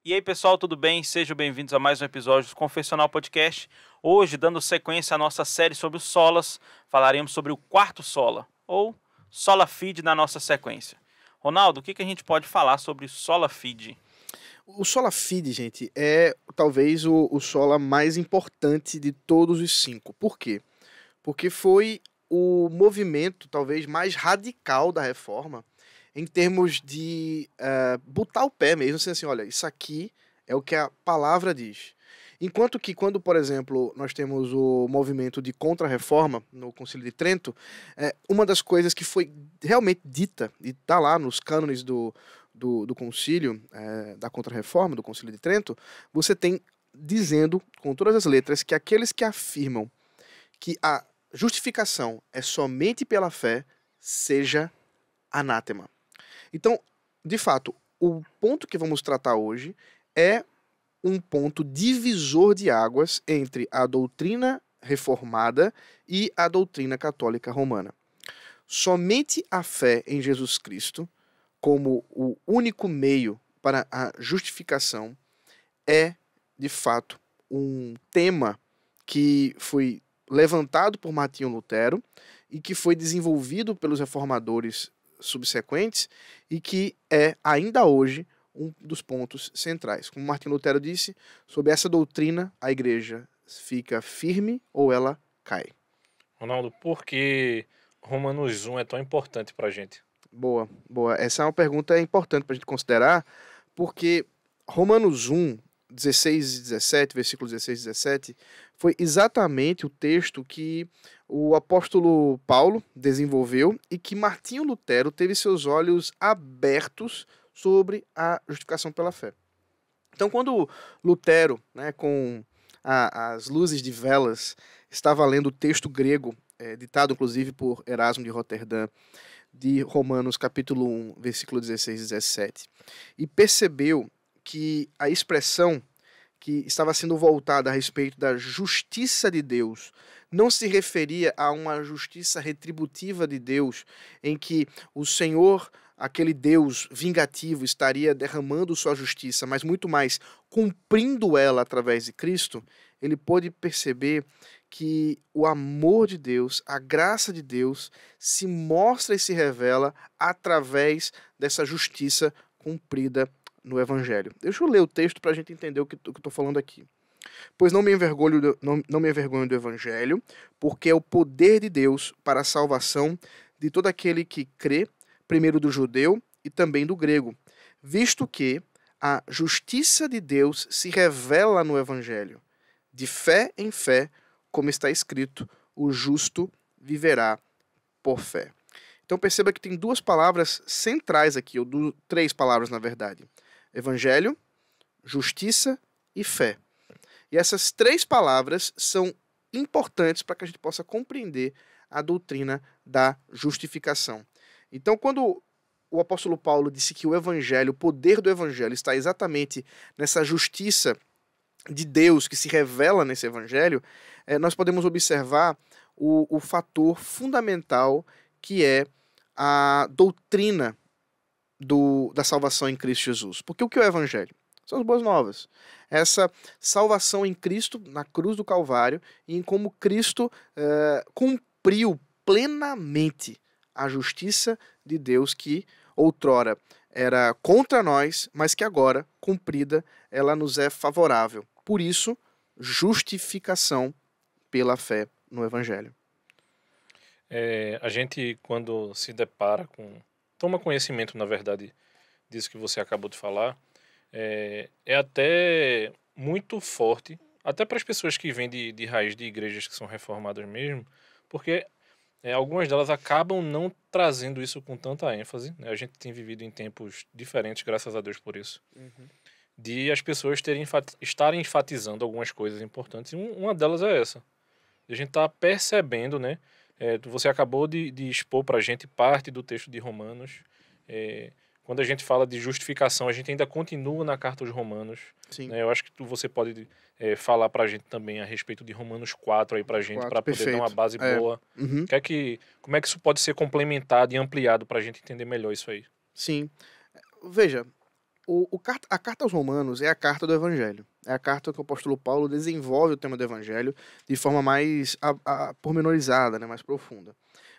E aí, pessoal, tudo bem? Sejam bem-vindos a mais um episódio do Confessional Podcast. Hoje, dando sequência à nossa série sobre os solas, falaremos sobre o quarto sola, ou sola fide na nossa sequência. Ronaldo, o que a gente pode falar sobre sola fide? O sola fide, gente, é talvez o sola mais importante de todos os cinco. Por quê? Porque foi o movimento talvez mais radical da reforma em termos de botar o pé mesmo, assim, olha, isso aqui é o que a palavra diz. Enquanto que quando, por exemplo, nós temos o movimento de contra-reforma no Concílio de Trento, uma das coisas que foi realmente dita, e está lá nos cânones do concílio, da contra-reforma, do Concílio de Trento, você tem dizendo, com todas as letras, que aqueles que afirmam que a justificação é somente pela fé, seja anátema. Então, de fato, o ponto que vamos tratar hoje é um ponto divisor de águas entre a doutrina reformada e a doutrina católica romana. Somente a fé em Jesus Cristo, como o único meio para a justificação, é, de fato, um tema que foi levantado por Martinho Lutero e que foi desenvolvido pelos reformadores subsequentes e que é, ainda hoje, um dos pontos centrais. Como Martinho Lutero disse, sob essa doutrina, a igreja fica firme ou ela cai. Ronaldo, por que Romanos 1 é tão importante para a gente? Boa, boa. Essa é uma pergunta importante para a gente considerar, porque Romanos 1, 16 e 17, versículos 16 e 17, foi exatamente o texto que o apóstolo Paulo desenvolveu e que Martinho Lutero teve seus olhos abertos sobre a justificação pela fé. Então, quando Lutero, com as luzes de velas, estava lendo o texto grego, ditado inclusive por Erasmo de Roterdã, de Romanos capítulo 1, versículo 16 e 17, e percebeu que a expressão que estava sendo voltada a respeito da justiça de Deus não se referia a uma justiça retributiva de Deus, em que o Senhor, aquele Deus vingativo, estaria derramando sua justiça, mas muito mais cumprindo ela através de Cristo. Ele pôde perceber que o amor de Deus, a graça de Deus, se mostra e se revela através dessa justiça cumprida no Evangelho. Deixa eu ler o texto para a gente entender o que eu estou falando aqui. Pois não me envergonho do Evangelho, porque é o poder de Deus para a salvação de todo aquele que crê, primeiro do judeu e também do grego, visto que a justiça de Deus se revela no Evangelho, de fé em fé, como está escrito, o justo viverá por fé. Então perceba que tem duas palavras centrais aqui, ou três palavras na verdade. Evangelho, justiça e fé. E essas três palavras são importantes para que a gente possa compreender a doutrina da justificação. Então, quando o apóstolo Paulo disse que o evangelho, o poder do evangelho está exatamente nessa justiça de Deus que se revela nesse evangelho, nós podemos observar o fator fundamental que é a doutrina da salvação em Cristo Jesus. Porque o que é o evangelho? São as boas novas. Essa salvação em Cristo, na cruz do Calvário, e em como Cristo cumpriu plenamente a justiça de Deus que outrora era contra nós, mas que agora, cumprida, ela nos é favorável. Por isso, justificação pela fé no Evangelho. A gente, quando se depara com... Toma conhecimento, na verdade, disso que você acabou de falar, é até muito forte, até para as pessoas que vêm de raiz de igrejas que são reformadas mesmo, porque algumas delas acabam não trazendo isso com tanta ênfase, né? A gente tem vivido em tempos diferentes, graças a Deus por isso, de as pessoas estarem enfatizando algumas coisas importantes, e uma delas é essa. A gente está percebendo, né? Você acabou de expor para a gente parte do texto de Romanos. Quando a gente fala de justificação, a gente ainda continua na carta aos Romanos. Sim. Né? Eu acho que você pode falar para a gente também a respeito de Romanos 4 aí para a gente, para poder dar uma base boa. Uhum. Como é que isso pode ser complementado e ampliado para a gente entender melhor isso aí? Sim. Veja, A carta aos Romanos é a carta do Evangelho. É a carta que o apóstolo Paulo desenvolve o tema do Evangelho de forma mais pormenorizada, né, mais profunda.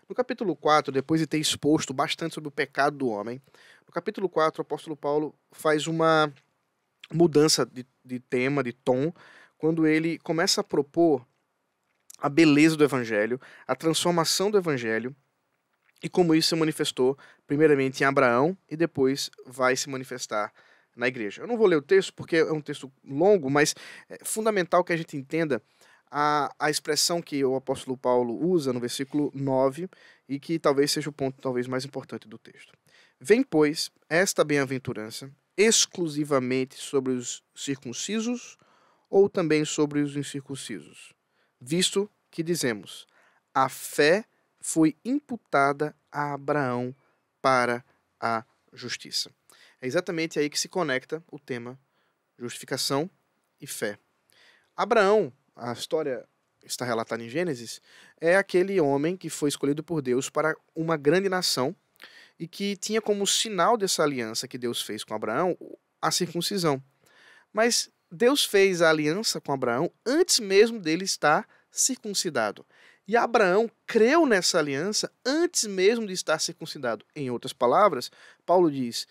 No capítulo 4, depois de ter exposto bastante sobre o pecado do homem, no capítulo 4 o apóstolo Paulo faz uma mudança de tema, de tom, quando ele começa a propor a beleza do Evangelho, a transformação do Evangelho, e como isso se manifestou primeiramente em Abraão e depois vai se manifestar na igreja. Eu não vou ler o texto porque é um texto longo, mas é fundamental que a gente entenda a expressão que o apóstolo Paulo usa no versículo 9 e que talvez seja o ponto talvez mais importante do texto. Vem, pois, esta bem-aventurança exclusivamente sobre os circuncisos ou também sobre os incircuncisos? Visto que dizemos, a fé foi imputada a Abraão para a justiça. É exatamente aí que se conecta o tema justificação e fé. Abraão, a história está relatada em Gênesis, é aquele homem que foi escolhido por Deus para uma grande nação e que tinha como sinal dessa aliança que Deus fez com Abraão a circuncisão. Mas Deus fez a aliança com Abraão antes mesmo dele estar circuncidado. E Abraão creu nessa aliança antes mesmo de estar circuncidado. Em outras palavras, Paulo diz,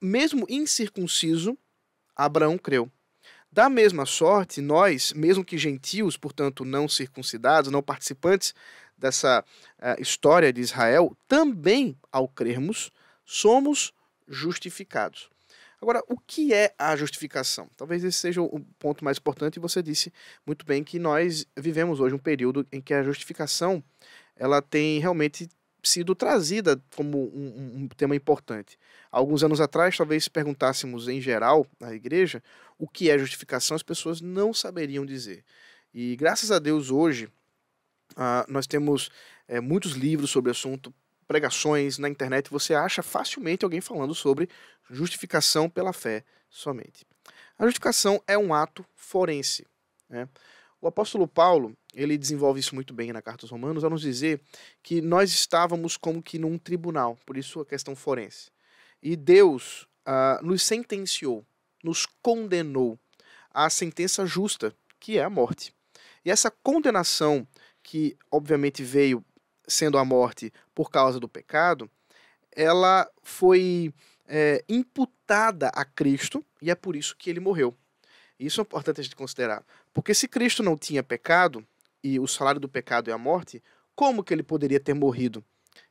mesmo incircunciso, Abraão creu. Da mesma sorte, nós, mesmo que gentios, portanto não circuncidados, não participantes dessa história de Israel, também, ao crermos, somos justificados. Agora, o que é a justificação? Talvez esse seja o ponto mais importante, e você disse muito bem que nós vivemos hoje um período em que a justificação ela tem realmente sido trazida como um tema importante. Alguns anos atrás, talvez se perguntássemos em geral na igreja o que é justificação, as pessoas não saberiam dizer. E graças a Deus hoje nós temos muitos livros sobre o assunto, pregações na internet, você acha facilmente alguém falando sobre justificação pela fé somente. A justificação é um ato forense, né? O apóstolo Paulo, ele desenvolve isso muito bem na carta aos Romanos, ao nos dizer que nós estávamos como que num tribunal, por isso a questão forense. E Deus nos sentenciou, nos condenou à sentença justa, que é a morte. E essa condenação, que obviamente veio sendo a morte por causa do pecado, ela foi imputada a Cristo e é por isso que ele morreu. Isso é importante a gente considerar. Porque se Cristo não tinha pecado e o salário do pecado é a morte, como que ele poderia ter morrido?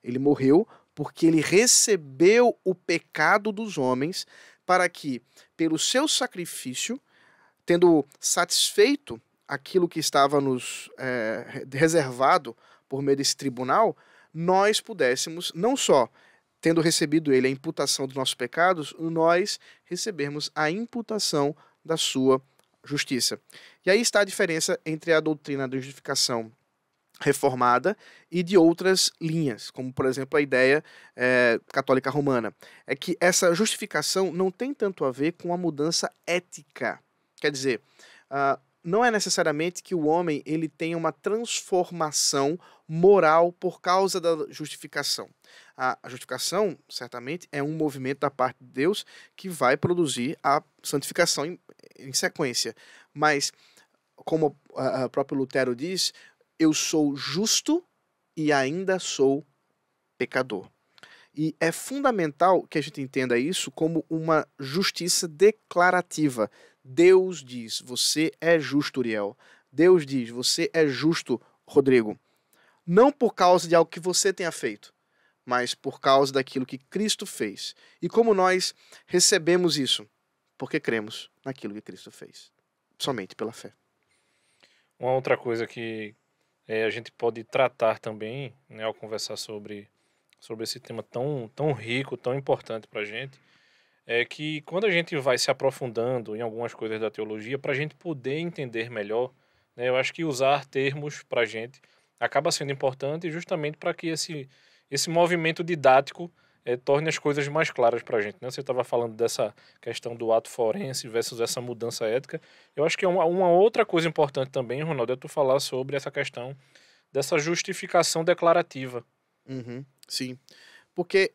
Ele morreu porque ele recebeu o pecado dos homens para que, pelo seu sacrifício, tendo satisfeito aquilo que estava nos reservado por meio desse tribunal, nós pudéssemos, não só tendo recebido ele a imputação dos nossos pecados, nós recebermos a imputação da sua justiça. E aí está a diferença entre a doutrina da justificação reformada e de outras linhas, como por exemplo a ideia católica romana. É que essa justificação não tem tanto a ver com a mudança ética. Quer dizer, não é necessariamente que o homem ele tenha uma transformação moral por causa da justificação. A justificação, certamente, é um movimento da parte de Deus que vai produzir a santificação em sequência. Mas, como o próprio Lutero diz, eu sou justo e ainda sou pecador. E é fundamental que a gente entenda isso como uma justiça declarativa. Deus diz, você é justo, Uriel. Deus diz, você é justo, Rodrigo. Não por causa de algo que você tenha feito, mas por causa daquilo que Cristo fez. E como nós recebemos isso? Porque cremos naquilo que Cristo fez. Somente pela fé. Uma outra coisa que a gente pode tratar também, né, ao conversar sobre esse tema tão rico, tão importante para a gente, é que quando a gente vai se aprofundando em algumas coisas da teologia, para a gente poder entender melhor, né, eu acho que usar termos para a gente acaba sendo importante justamente para que esse movimento didático torne as coisas mais claras para a gente. Né? Você estava falando dessa questão do ato forense versus essa mudança ética. Eu acho que é uma outra coisa importante também, Ronaldo, é tu falar sobre essa questão dessa justificação declarativa. Sim. Porque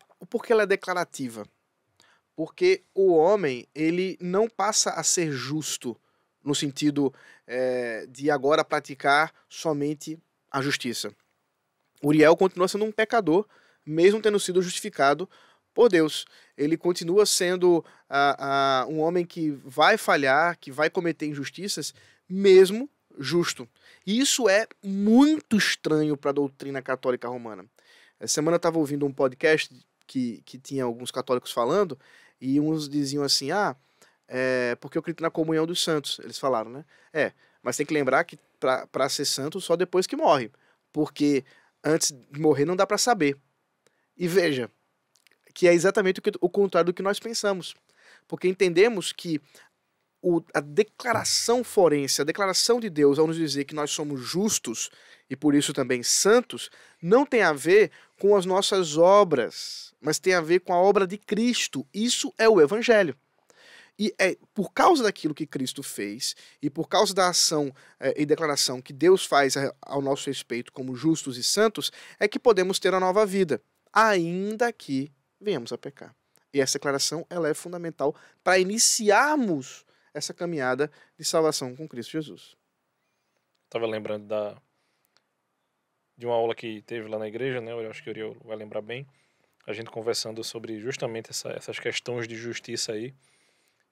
ela é declarativa? Porque o homem, ele não passa a ser justo no sentido de agora praticar somente a justiça. Uriel continua sendo um pecador, mesmo tendo sido justificado por Deus. Ele continua sendo um homem que vai falhar, que vai cometer injustiças, mesmo justo. E isso é muito estranho para a doutrina católica romana. Essa semana eu estava ouvindo um podcast que tinha alguns católicos falando, e uns diziam assim, porque eu acredito na comunhão dos santos, eles falaram, né? Mas tem que lembrar que para ser santo só depois que morre, porque antes de morrer não dá para saber. E veja, que é exatamente o contrário do que nós pensamos, porque entendemos que a declaração forense, a declaração de Deus ao nos dizer que nós somos justos e por isso também santos, não tem a ver com as nossas obras, mas tem a ver com a obra de Cristo. Isso é o Evangelho. E é por causa daquilo que Cristo fez e por causa da ação e declaração que Deus faz ao nosso respeito como justos e santos, é que podemos ter a nova vida, ainda que venhamos a pecar. E essa declaração ela é fundamental para iniciarmos essa caminhada de salvação com Cristo Jesus. Estava lembrando de uma aula que teve lá na igreja, né? Eu acho que o Uriel vai lembrar bem. A gente conversando sobre justamente essas questões de justiça aí.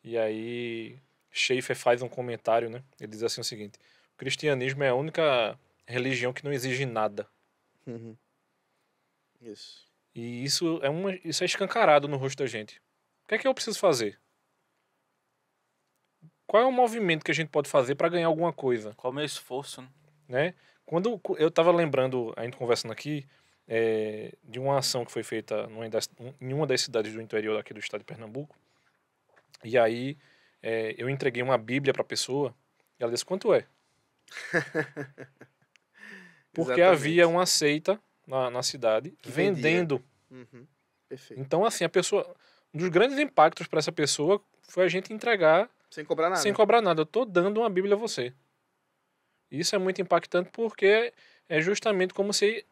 E aí Schaeffer faz um comentário, né? Ele diz assim o seguinte: o cristianismo é a única religião que não exige nada. Uhum. Isso. E isso é escancarado no rosto da gente. O que é que eu preciso fazer? Qual é o movimento que a gente pode fazer para ganhar alguma coisa? Qual é o meu esforço, né? Quando eu estava lembrando, a gente conversando aqui, de uma ação que foi feita em uma das cidades do interior aqui do estado de Pernambuco. E aí eu entreguei uma Bíblia para a pessoa e ela disse: quanto é? Porque havia uma seita na cidade vendendo. Uhum. Perfeito. Então, assim, um dos grandes impactos para essa pessoa foi a gente entregar sem cobrar nada. Sem cobrar nada. Eu tô dando uma Bíblia a você. Isso é muito impactante porque é justamente como se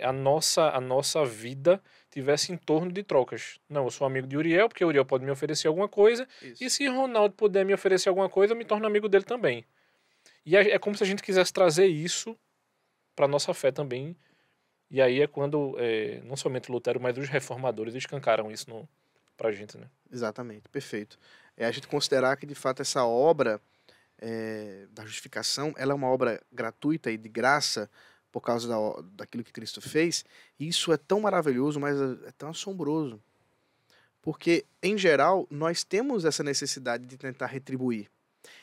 a nossa vida tivesse em torno de trocas. Não, eu sou amigo de Uriel, porque Uriel pode me oferecer alguma coisa. Isso. E se Ronaldo puder me oferecer alguma coisa, eu me torno amigo dele também. E é como se a gente quisesse trazer isso para nossa fé também. E aí é quando não somente Lutero, mas os reformadores escancaram isso pra gente, né? Exatamente, perfeito. A gente considerar que, de fato, essa obra da justificação, ela é uma obra gratuita e de graça por causa daquilo que Cristo fez, e isso é tão maravilhoso, mas é tão assombroso. Porque, em geral, nós temos essa necessidade de tentar retribuir.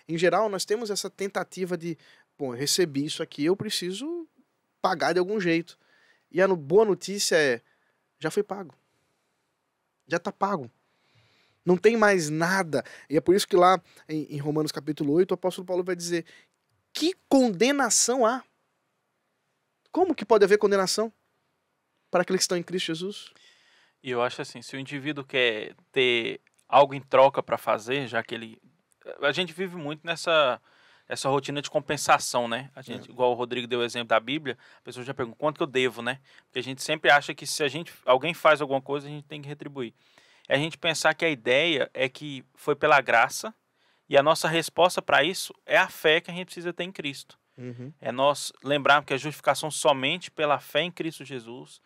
Em geral, nós temos essa tentativa de, eu recebi isso aqui, eu preciso pagar de algum jeito. E a boa notícia é, já foi pago. Já está pago. Não tem mais nada. E é por isso que lá em Romanos capítulo 8, o apóstolo Paulo vai dizer: que condenação há? Como que pode haver condenação para aqueles que estão em Cristo Jesus? E eu acho assim, se o indivíduo quer ter algo em troca para fazer, já que a gente vive muito nessa rotina de compensação, né? A gente, igual o Rodrigo deu o exemplo da Bíblia, a pessoa já pergunta quanto que eu devo, né? Porque a gente sempre acha que se alguém faz alguma coisa, a gente tem que retribuir. É a gente pensar que a ideia é que foi pela graça e a nossa resposta para isso é a fé que a gente precisa ter em Cristo. Uhum. É nós lembrarmos que a justificação somente pela fé em Cristo Jesus.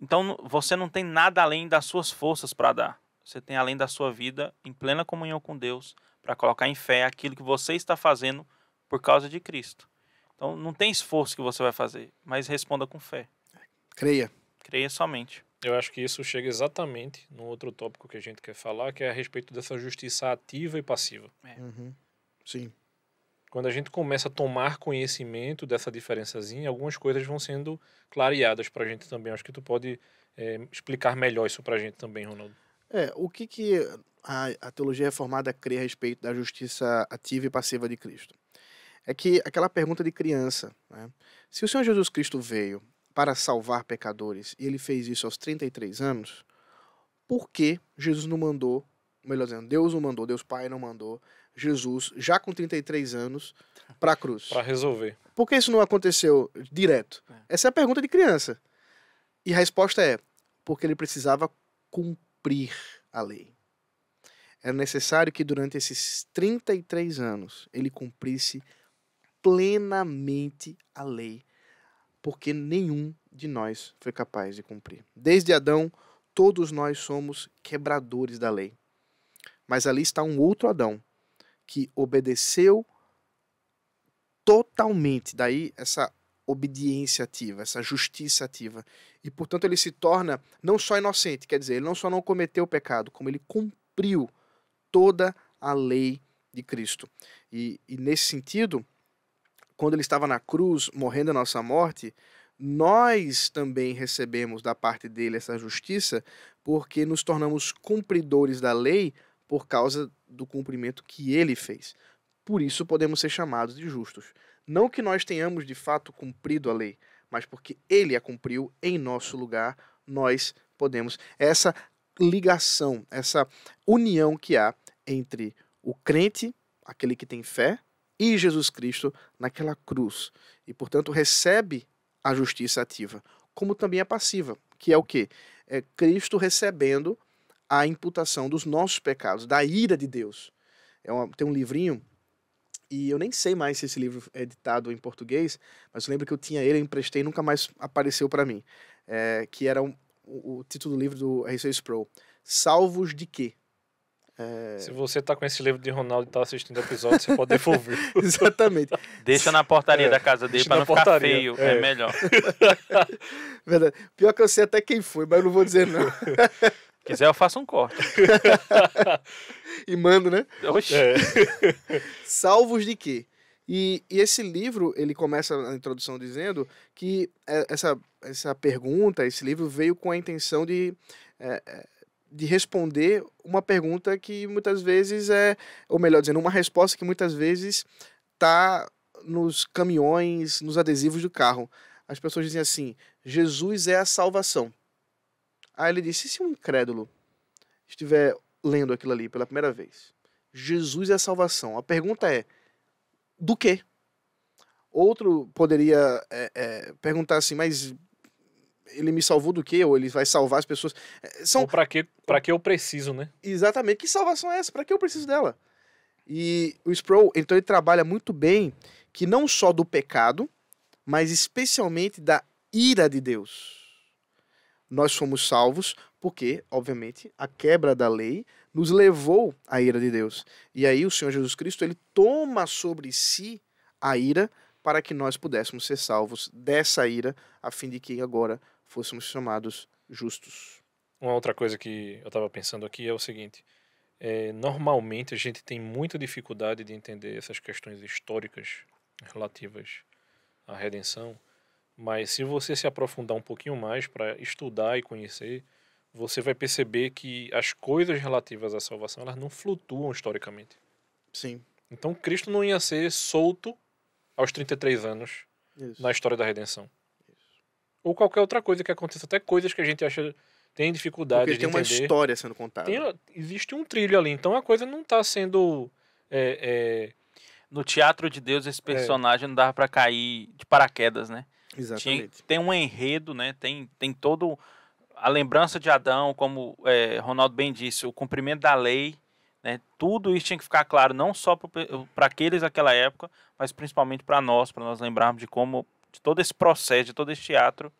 Então você não tem nada além das suas forças para dar. Você tem além da sua vida em plena comunhão com Deus para colocar em fé aquilo que você está fazendo por causa de Cristo. Então não tem esforço que você vai fazer, mas responda com fé. Creia. Creia somente. Eu acho que isso chega exatamente no outro tópico que a gente quer falar, que é a respeito dessa justiça ativa e passiva. Uhum. Sim. Quando a gente começa a tomar conhecimento dessa diferençazinha, algumas coisas vão sendo clareadas pra gente também. Acho que tu pode explicar melhor isso pra gente também, Ronaldo. O que a teologia reformada crê a respeito da justiça ativa e passiva de Cristo? É que aquela pergunta de criança, né? Se o Senhor Jesus Cristo veio para salvar pecadores e ele fez isso aos 33 anos, por que Jesus não mandou, melhor dizendo, Deus não mandou, Deus Pai não mandou Jesus, já com 33 anos, para a cruz? Para resolver. Por que isso não aconteceu direto? Essa é a pergunta de criança. E a resposta é, porque ele precisava cumprir a lei. era necessário que durante esses 33 anos ele cumprisse plenamente a lei, porque nenhum de nós foi capaz de cumprir. Desde Adão, todos nós somos quebradores da lei. Mas ali está um outro Adão, que obedeceu totalmente, daí essa obediência ativa, essa justiça ativa. E, portanto, ele se torna não só inocente, quer dizer, ele não só não cometeu o pecado, como ele cumpriu toda a lei de Cristo. E nesse sentido, quando ele estava na cruz, morrendo a nossa morte, nós também recebemos da parte dele essa justiça, porque nos tornamos cumpridores da lei por causa do cumprimento que ele fez. Por isso podemos ser chamados de justos. Não que nós tenhamos de fato cumprido a lei, mas porque ele a cumpriu em nosso lugar, nós podemos. Essa ligação, essa união que há entre o crente, aquele que tem fé, e Jesus Cristo naquela cruz. E, portanto, recebe a justiça ativa, como também a passiva, que é o quê? É Cristo recebendo a imputação dos nossos pecados, da ira de Deus. Tem um livrinho, e eu nem sei mais se esse livro é editado em português, mas eu lembro que eu tinha ele, eu emprestei e nunca mais apareceu para mim. Que era o título do livro do R.C. Sproul. Salvos de quê? Se você tá com esse livro de Ronaldo e tá assistindo o episódio, você pode devolver. Exatamente. Deixa na portaria da casa dele deixa pra na não ficar portaria, feio. É melhor. Verdade. Pior que eu sei até quem foi, mas eu não vou dizer não. Quiser, eu faço um corte. E mando, né? Oxi. Salvos de quê? E esse livro, ele começa na introdução dizendo que essa pergunta, esse livro veio com a intenção de responder uma pergunta que muitas vezes ou melhor dizendo, uma resposta que muitas vezes está nos caminhões, nos adesivos do carro. As pessoas dizem assim, Jesus é a salvação. Aí ele disse, e se um incrédulo estiver lendo aquilo ali pela primeira vez? Jesus é a salvação. A pergunta é, do quê? Outro poderia perguntar assim, mas ele me salvou do quê? Ou ele vai salvar as pessoas? Ou pra que eu preciso, né? Exatamente. Que salvação é essa? Para que eu preciso dela? E o Sproul, então, ele trabalha muito bem que não só do pecado, mas especialmente da ira de Deus. Nós fomos salvos porque, obviamente, a quebra da lei nos levou à ira de Deus. E aí o Senhor Jesus Cristo, ele toma sobre si a ira para que nós pudéssemos ser salvos dessa ira, a fim de que agora fôssemos chamados justos. Uma outra coisa que eu estava pensando aqui é o seguinte. Normalmente a gente tem muita dificuldade de entender essas questões históricas relativas à redenção, mas se você se aprofundar um pouquinho mais para estudar e conhecer, você vai perceber que as coisas relativas à salvação, elas não flutuam historicamente. Sim. Então Cristo não ia ser solto aos 33 anos Isso. na história da redenção. Isso. Ou qualquer outra coisa que aconteça, até coisas que a gente acha tem dificuldade Porque de tem uma entender. história sendo contada. Existe um trilho ali, então a coisa não está sendo No teatro de Deus, esse personagem não dava pra cair de paraquedas, né? Exatamente. Tem um enredo, né? Tem todo a lembrança de Adão, como Ronaldo bem disse, o cumprimento da lei, né? Tudo isso tinha que ficar claro, não só para aqueles daquela época, mas principalmente para nós lembrarmos de todo esse processo, de todo esse teatro.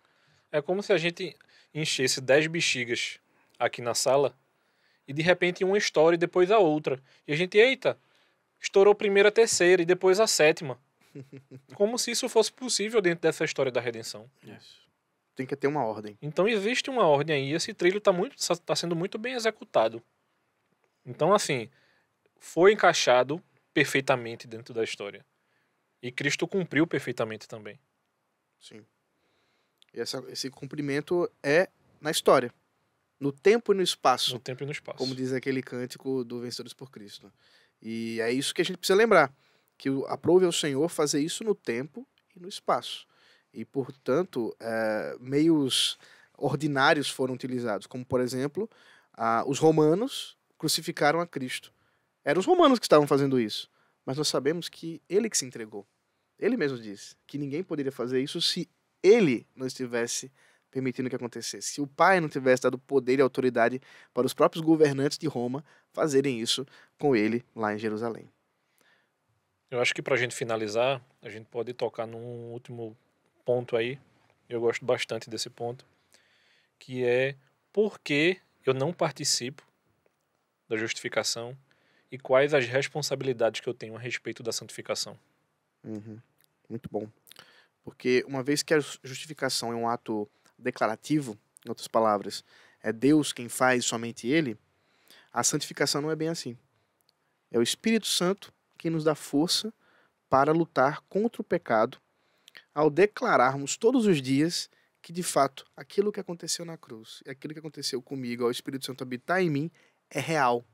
É como se a gente enchesse 10 bexigas aqui na sala e de repente uma estoura e depois a outra. E a gente, eita, estourou primeiro a terceira e depois a sétima. Como se isso fosse possível dentro dessa história da redenção. Isso. Tem que ter uma ordem. Então existe uma ordem aí, esse trilho tá sendo muito bem executado. Então, assim, foi encaixado perfeitamente dentro da história. E Cristo cumpriu perfeitamente também. Sim. E esse cumprimento é na história. No tempo e no espaço. No tempo e no espaço. Como diz aquele cântico do Vencedores por Cristo. E é isso que a gente precisa lembrar. Que aprove ao Senhor fazer isso no tempo e no espaço. E, portanto, meios ordinários foram utilizados. Como, por exemplo, os romanos crucificaram a Cristo. Eram os romanos que estavam fazendo isso. Mas nós sabemos que ele que se entregou. Ele mesmo disse que ninguém poderia fazer isso se ele não estivesse permitindo que acontecesse. Se o Pai não tivesse dado poder e autoridade para os próprios governantes de Roma fazerem isso com ele lá em Jerusalém. Eu acho que para a gente finalizar, a gente pode tocar num último ponto aí. Eu gosto bastante desse ponto, que é por que eu não participo da justificação e quais as responsabilidades que eu tenho a respeito da santificação. Muito bom. Porque uma vez que a justificação é um ato declarativo, em outras palavras, é Deus quem faz, somente Ele, a santificação não é bem assim. É o Espírito Santo que nos dá força para lutar contra o pecado, ao declararmos todos os dias que, de fato, aquilo que aconteceu na cruz, aquilo que aconteceu comigo, ao Espírito Santo habitar em mim, é real.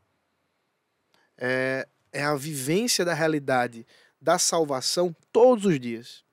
É a vivência da realidade da salvação todos os dias.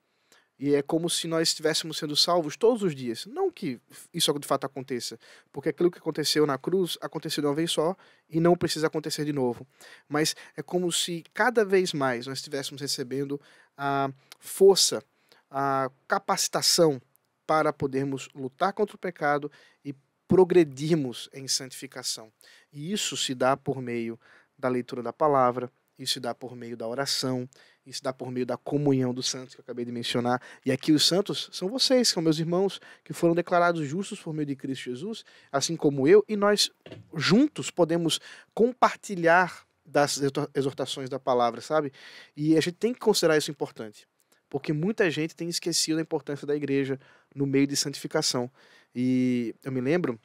E é como se nós estivéssemos sendo salvos todos os dias. Não que isso de fato aconteça, porque aquilo que aconteceu na cruz aconteceu de uma vez só e não precisa acontecer de novo. Mas é como se cada vez mais nós estivéssemos recebendo a força, a capacitação para podermos lutar contra o pecado e progredirmos em santificação. E isso se dá por meio da leitura da palavra, isso se dá por meio da oração, isso dá por meio da comunhão dos santos, que eu acabei de mencionar. E aqui os santos são vocês, são meus irmãos, que foram declarados justos por meio de Cristo Jesus, assim como eu, e nós juntos podemos compartilhar das exortações da palavra, sabe? E a gente tem que considerar isso importante, porque muita gente tem esquecido da importância da igreja no meio de santificação. E eu me lembro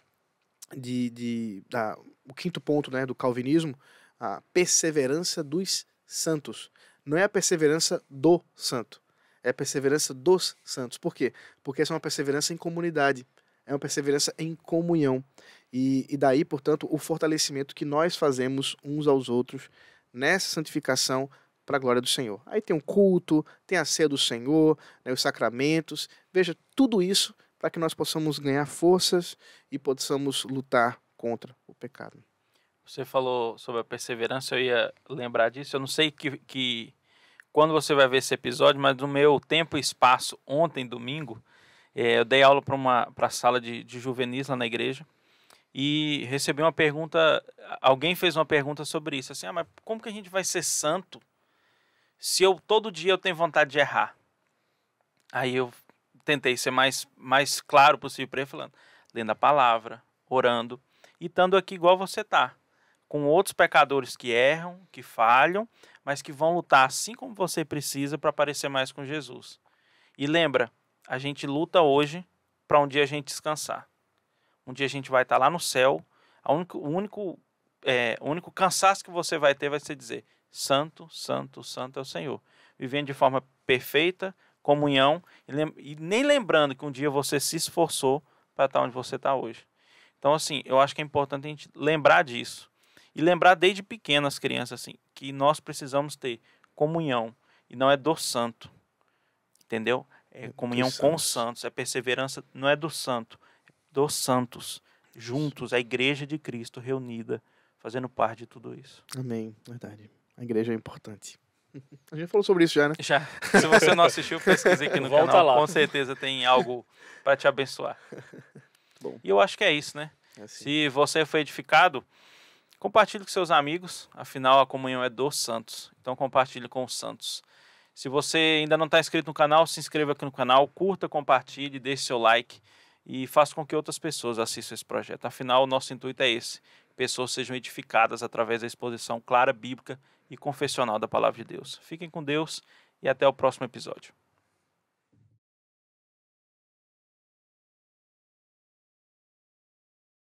o quinto ponto, né, do calvinismo, a perseverança dos santos. Não é a perseverança do santo, é a perseverança dos santos. Por quê? Porque essa é uma perseverança em comunidade, é uma perseverança em comunhão. E daí, portanto, o fortalecimento que nós fazemos uns aos outros nessa santificação para a glória do Senhor. Aí tem um culto, tem a ceia do Senhor, né, os sacramentos. Veja, tudo isso para que nós possamos ganhar forças e possamos lutar contra o pecado. Você falou sobre a perseverança, eu ia lembrar disso. Eu não sei que quando você vai ver esse episódio, mas no meu tempo e espaço, ontem, domingo, eu dei aula para a sala de juvenis lá na igreja e recebi uma pergunta, alguém fez uma pergunta sobre isso, assim, mas como que a gente vai ser santo se todo dia eu tenho vontade de errar? Aí eu tentei ser mais claro possível para ele, falando, lendo a palavra, orando e estando aqui igual você está, com outros pecadores que erram, que falham, mas que vão lutar assim como você precisa para parecer mais com Jesus. E lembra, a gente luta hoje para um dia a gente descansar. Um dia a gente vai estar lá no céu, o único cansaço que você vai ter vai ser dizer, santo, santo, santo é o Senhor. Vivendo de forma perfeita, comunhão, e nem lembrando que um dia você se esforçou para estar onde você está hoje. Então, assim, eu acho que é importante a gente lembrar disso. E lembrar desde pequeno as crianças, assim, que nós precisamos ter comunhão. E não é do santo. Entendeu? É comunhão com os santos. É perseverança, não é do santo. É dos santos. Juntos, a igreja de Cristo reunida, fazendo parte de tudo isso. Amém. Verdade. A igreja é importante. A gente falou sobre isso já, né? Já. Se você não assistiu, pesquise aqui no canal. Lá. Com certeza tem algo para te abençoar. Bom. E eu acho que é isso, né? É assim. Se você foi edificado, compartilhe com seus amigos, afinal a comunhão é dos santos, então compartilhe com os santos. Se você ainda não está inscrito no canal, se inscreva aqui no canal, curta, compartilhe, deixe seu like e faça com que outras pessoas assistam esse projeto. Afinal, o nosso intuito é esse, pessoas sejam edificadas através da exposição clara, bíblica e confessional da Palavra de Deus. Fiquem com Deus e até o próximo episódio.